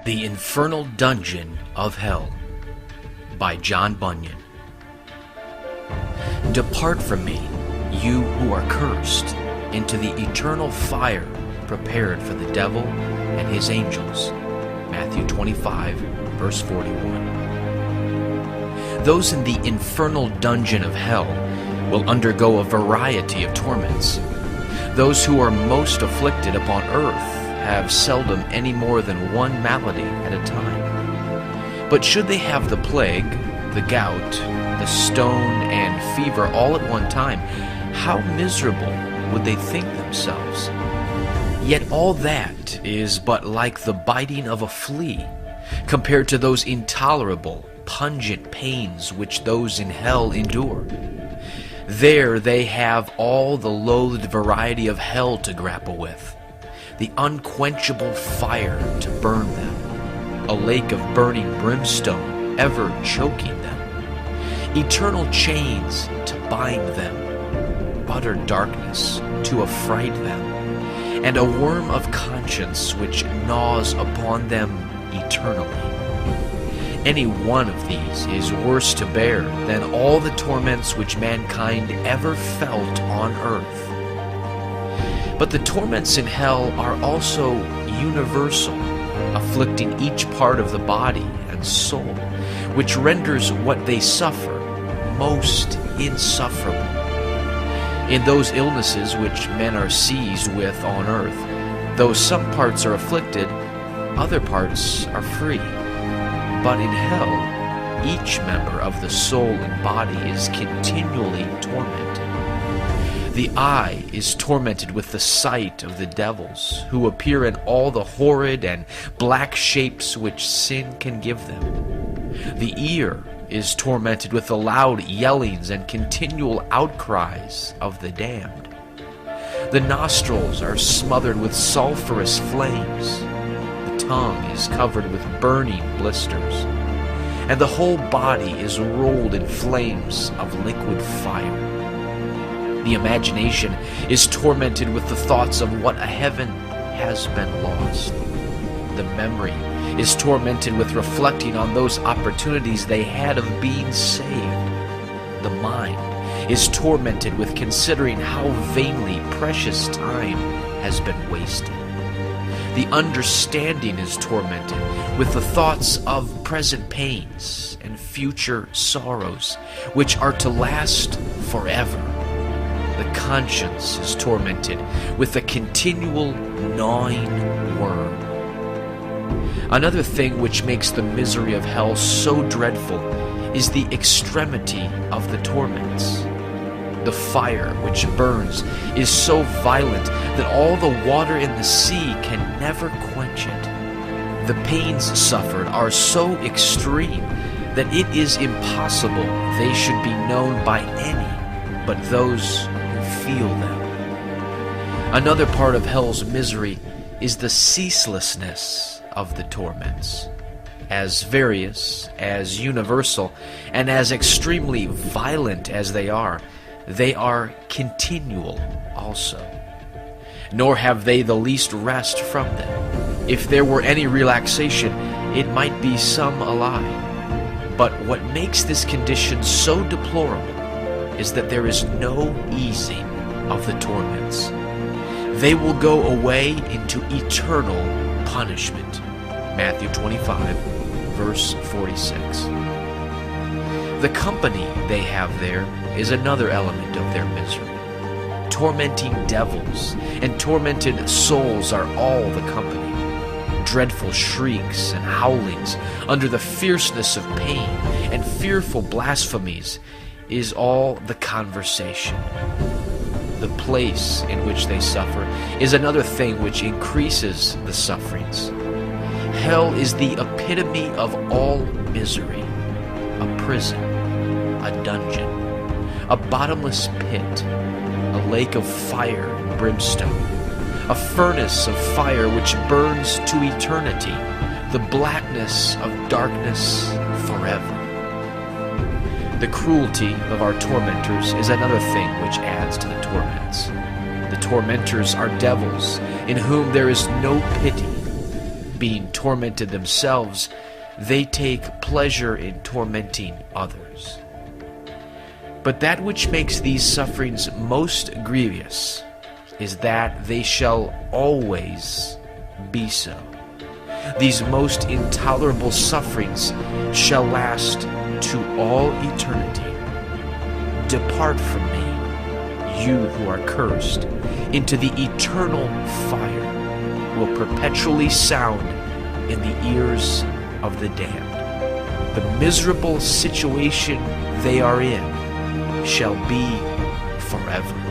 The Infernal Dungeon of Hell by John Bunyan. Depart from me, you who are cursed, into the eternal fire prepared for the devil and his angels. Matthew 25, verse 41. Those in the infernal dungeon of hell will undergo a variety of torments. Those who are most afflicted upon earth have seldom any more than one malady at a time. But should they have the plague, the gout, the stone, and fever all at one time, how miserable would they think themselves? Yet all that is but like the biting of a flea, compared to those intolerable, pungent pains which those in hell endure. There they have all the loathed variety of hell to grapple with, the unquenchable fire to burn them, a lake of burning brimstone ever choking them, eternal chains to bind them, utter darkness to affright them, and a worm of conscience which gnaws upon them eternally. Any one of these is worse to bear than all the torments which mankind ever felt on earth. But the torments in hell are also universal, afflicting each part of the body and soul, which renders what they suffer most insufferable. In those illnesses which men are seized with on earth, though some parts are afflicted, other parts are free. But in hell, each member of the soul and body is continually tormented. The eye is tormented with the sight of the devils, who appear in all the horrid and black shapes which sin can give them. The ear is tormented with the loud yellings and continual outcries of the damned. The nostrils are smothered with sulphurous flames. The tongue is covered with burning blisters, and the whole body is rolled in flames of liquid fire. The imagination is tormented with the thoughts of what a heaven has been lost. The memory is tormented with reflecting on those opportunities they had of being saved. The mind is tormented with considering how vainly precious time has been wasted. The understanding is tormented with the thoughts of present pains and future sorrows, which are to last forever. The conscience is tormented with the continual gnawing worm. Another thing which makes the misery of hell so dreadful is the extremity of the torments. The fire which burns is so violent that all the water in the sea can never quench it. The pains suffered are so extreme that it is impossible they should be known by any but those who feel them. Another part of hell's misery is the ceaselessness of the torments. As various, as universal, and as extremely violent as they are continual also. Nor have they the least rest from them. If there were any relaxation, it might be some a lie. But what makes this condition so deplorable is that there is no easing of the torments. They will go away into eternal punishment. Matthew 25, verse 46. The company they have there is another element of their misery. Tormenting devils and tormented souls are all the company. Dreadful shrieks and howlings under the fierceness of pain and fearful blasphemies is all the conversation. The place in which they suffer is another thing which increases the sufferings. Hell is the epitome of all misery, a prison, a dungeon, a bottomless pit, a lake of fire and brimstone, a furnace of fire which burns to eternity, the blackness of darkness forever. The cruelty of our tormentors is another thing which adds to the torments. The tormentors are devils in whom there is no pity. Being tormented themselves, they take pleasure in tormenting others. But that which makes these sufferings most grievous is that they shall always be so. These most intolerable sufferings shall last to all eternity. Depart from me, you who are cursed, into the eternal fire will perpetually sound in the ears of the damned. The miserable situation they are in shall be forever.